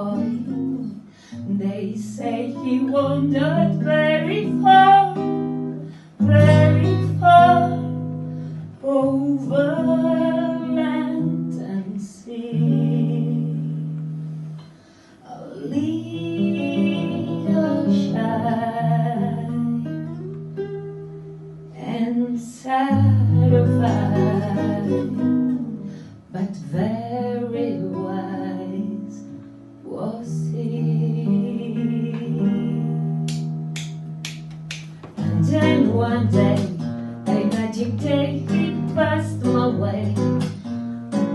boy. They say he wandered very far over land and sea. A little shy and sad of eye, but very wise was he. And then one day, a magic day, he passed my way.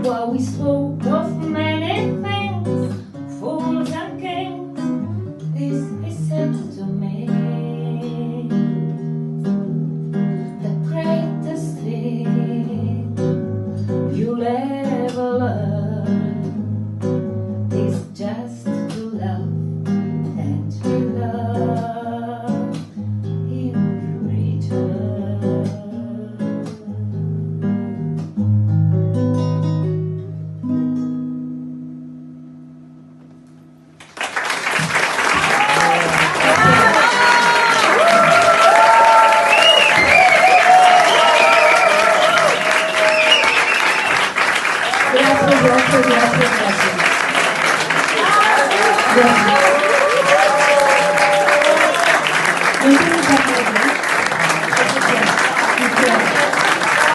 While we spoke of many things, fools and kings, this he said to me: the greatest thing you'll ever learn is just to love and be loved in return. Gracias.